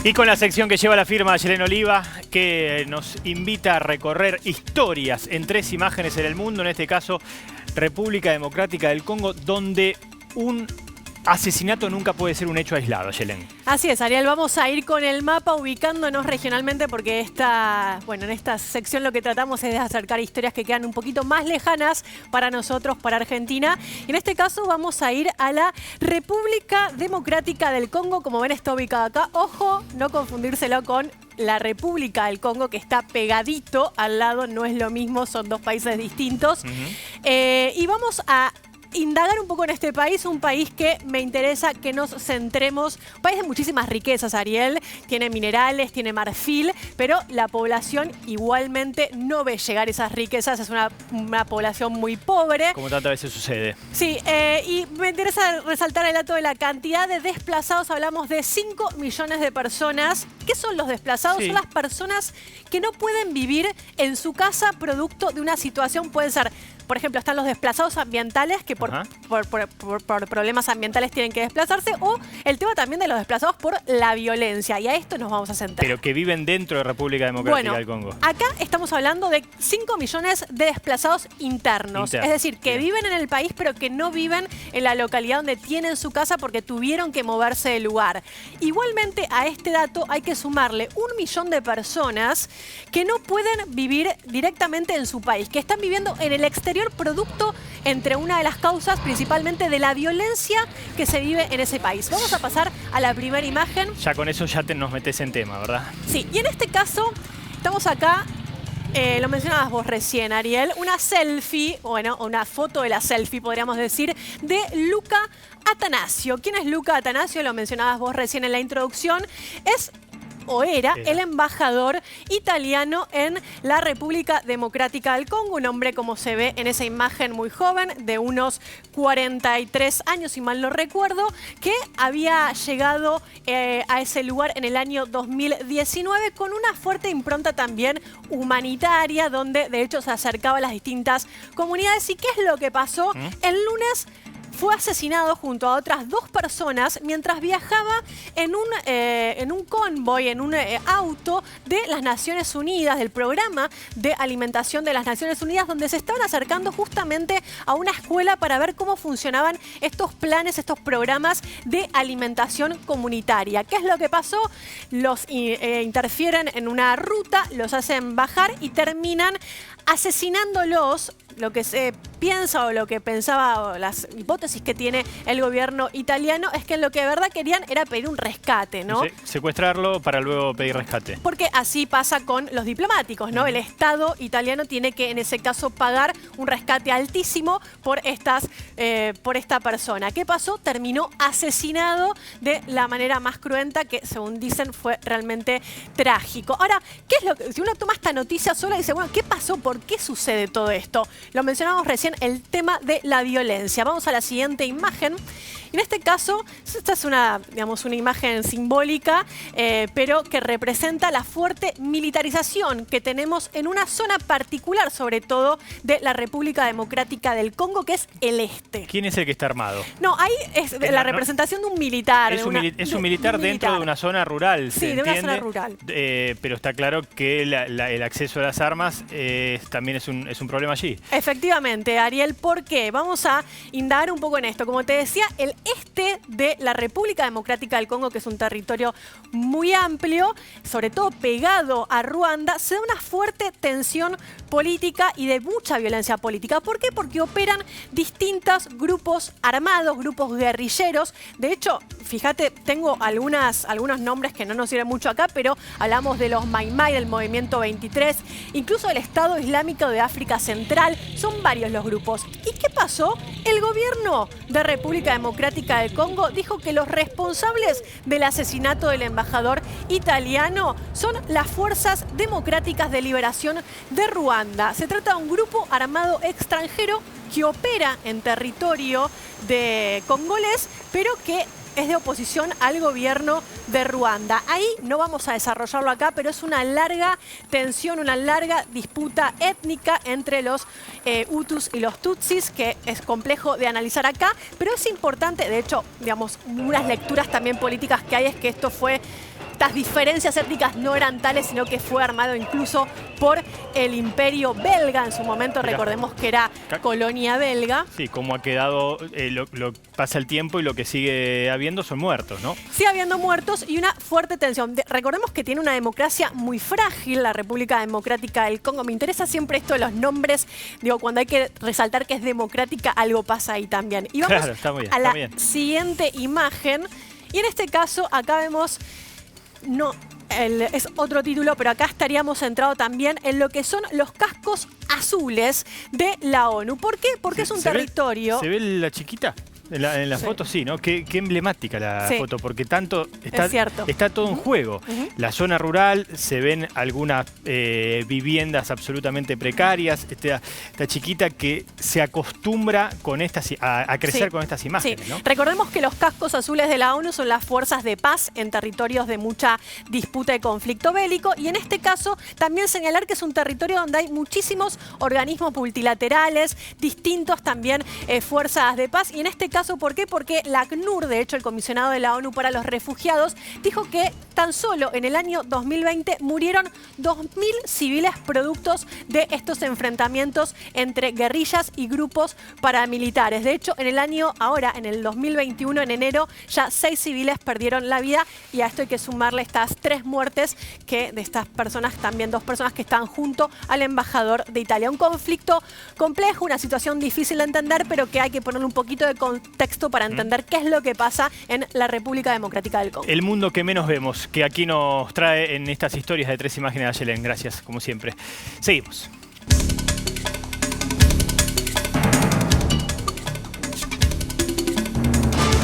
Y con la sección que lleva la firma Yelén Oliva, que nos invita a recorrer historias en 3 imágenes en el mundo, en este caso República Democrática del Congo, donde un asesinato nunca puede ser un hecho aislado, Yelén. Así es, Ariel, vamos a ir con el mapa ubicándonos regionalmente porque en esta sección lo que tratamos es de acercar historias que quedan un poquito más lejanas para nosotros, para Argentina. Y en este caso vamos a ir a la República Democrática del Congo, como ven está ubicada acá. Ojo, no confundírselo con la República del Congo, que está pegadito al lado, no es lo mismo, son 2 países distintos. Y vamos a indagar un poco en este país, un país que me interesa que nos centremos. Un país de muchísimas riquezas, Ariel. Tiene minerales, tiene marfil, pero la población igualmente no ve llegar esas riquezas. Es una población muy pobre. Como tantas veces sucede. Sí, y me interesa resaltar el dato de la cantidad de desplazados. Hablamos de 5 millones de personas. ¿Qué son los desplazados? Sí. Son las personas que no pueden vivir en su casa producto de una situación. Pueden ser, por ejemplo, están los desplazados ambientales que por problemas ambientales tienen que desplazarse, o el tema también de los desplazados por la violencia, y a esto nos vamos a centrar. Pero que viven dentro de República Democrática del Congo. Acá estamos hablando de 5 millones de desplazados internos, es decir, que viven en el país pero que no viven en la localidad donde tienen su casa porque tuvieron que moverse del lugar. Igualmente a este dato hay que sumarle 1 millón de personas que no pueden vivir directamente en su país, que están viviendo en el exterior producto, entre una de las causas principalmente de la violencia que se vive en ese país. Vamos a pasar a la primera imagen. Ya con eso ya nos metés en tema, ¿verdad? Sí, y en este caso estamos acá, lo mencionabas vos recién, Ariel, una selfie, bueno, una foto de la selfie, podríamos decir, de Luca Attanasio. ¿Quién es Luca Attanasio? Lo mencionabas vos recién en la introducción. Era el embajador italiano en la República Democrática del Congo, un hombre, como se ve en esa imagen, muy joven, de unos 43 años, si mal no recuerdo, que había llegado a ese lugar en el año 2019 con una fuerte impronta también humanitaria, donde de hecho se acercaba a las distintas comunidades. ¿Y qué es lo que pasó? El lunes fue asesinado junto a otras 2 personas mientras viajaba en un convoy, en un auto de las Naciones Unidas, del programa de alimentación de las Naciones Unidas, donde se estaban acercando justamente a una escuela para ver cómo funcionaban estos planes, estos programas de alimentación comunitaria. ¿Qué es lo que pasó? Los interfieren en una ruta, los hacen bajar y terminan asesinándolos. Lo que se piensa o lo que pensaba, o las hipótesis que tiene el gobierno italiano, es que lo que de verdad querían era pedir un rescate, ¿no? Secuestrarlo para luego pedir rescate. Porque así pasa con los diplomáticos, ¿no? El Estado italiano tiene que, en ese caso, pagar un rescate altísimo por esta persona. ¿Qué pasó? Terminó asesinado de la manera más cruenta, que según dicen fue realmente trágico. Ahora, ¿qué es lo que, si uno toma esta noticia sola y dice, bueno, ¿qué pasó? ¿Por qué sucede todo esto? Lo mencionamos recién, el tema de la violencia. Vamos a la siguiente imagen. En este caso, esta es una imagen simbólica, pero que representa la fuerte militarización que tenemos en una zona particular, sobre todo de la República Democrática del Congo, que es el este. ¿Quién es el que está armado? No, ahí es la representación de un militar. Es un militar dentro de una zona rural, sí, de una zona rural. Pero está claro que el acceso a las armas también es un problema allí. Efectivamente, Ariel, ¿por qué? Vamos a indagar un poco en esto. Como te decía, el este de la República Democrática del Congo, que es un territorio muy amplio, sobre todo pegado a Ruanda, se da una fuerte tensión política y de mucha violencia política. ¿Por qué? Porque operan distintos grupos armados, grupos guerrilleros. De hecho, fíjate, tengo algunos nombres que no nos sirven mucho acá, pero hablamos de los Mai Mai, del Movimiento 23, incluso del Estado Islámico de África Central. Son varios los grupos. ¿Y qué pasó? El gobierno de República Democrática del Congo dijo que los responsables del asesinato del embajador italiano son las Fuerzas Democráticas de Liberación de Ruanda. Se trata de un grupo armado extranjero que opera en territorio de congolés, pero que es de oposición al gobierno de Ruanda. Ahí no vamos a desarrollarlo acá, pero es una larga tensión, una larga disputa étnica entre los Hutus y los Tutsis, que es complejo de analizar acá, pero es importante, de hecho, digamos, unas lecturas también políticas que hay es que esto fue estas diferencias étnicas no eran tales, sino que fue armado incluso por el Imperio belga. En su momento, Mirá. recordemos que era colonia belga. Sí, como ha quedado, pasa el tiempo y lo que sigue habiendo son muertos, ¿no? Sigue habiendo muertos y una fuerte tensión. Recordemos que tiene una democracia muy frágil, la República Democrática del Congo. Me interesa siempre esto de los nombres. Digo, cuando hay que resaltar que es democrática, algo pasa ahí también. Y vamos Claro, está muy bien, a la está bien. siguiente imagen. Y en este caso, acá vemos... es otro título, pero acá estaríamos centrados también en lo que son los cascos azules de la ONU. ¿Por qué? Porque es un territorio... ¿Se ve la chiquita? En la Sí. foto sí, ¿no? Qué emblemática la Sí. foto, porque tanto Es cierto. está todo en juego. La zona rural, se ven algunas viviendas absolutamente precarias. Esta chiquita que se acostumbra con a crecer Sí. con estas imágenes, Sí. ¿no? Recordemos que los cascos azules de la ONU son las fuerzas de paz en territorios de mucha disputa y conflicto bélico. Y en este caso, también señalar que es un territorio donde hay muchísimos organismos multilaterales, distintos también fuerzas de paz. Y en este caso, ¿por qué? Porque la ACNUR, de hecho, el comisionado de la ONU para los refugiados, dijo que tan solo en el año 2020 murieron 2.000 civiles productos de estos enfrentamientos entre guerrillas y grupos paramilitares. De hecho, en el 2021, en enero, ya 6 civiles perdieron la vida y a esto hay que sumarle estas 3 muertes que de estas personas, también 2 personas que están junto al embajador de Italia. Un conflicto complejo, una situación difícil de entender, pero que hay que ponerle un poquito de contexto para entender qué es lo que pasa en la República Democrática del Congo. El mundo que menos vemos, que aquí nos trae en estas historias de 3 imágenes de Ayelen. Gracias, como siempre. Seguimos.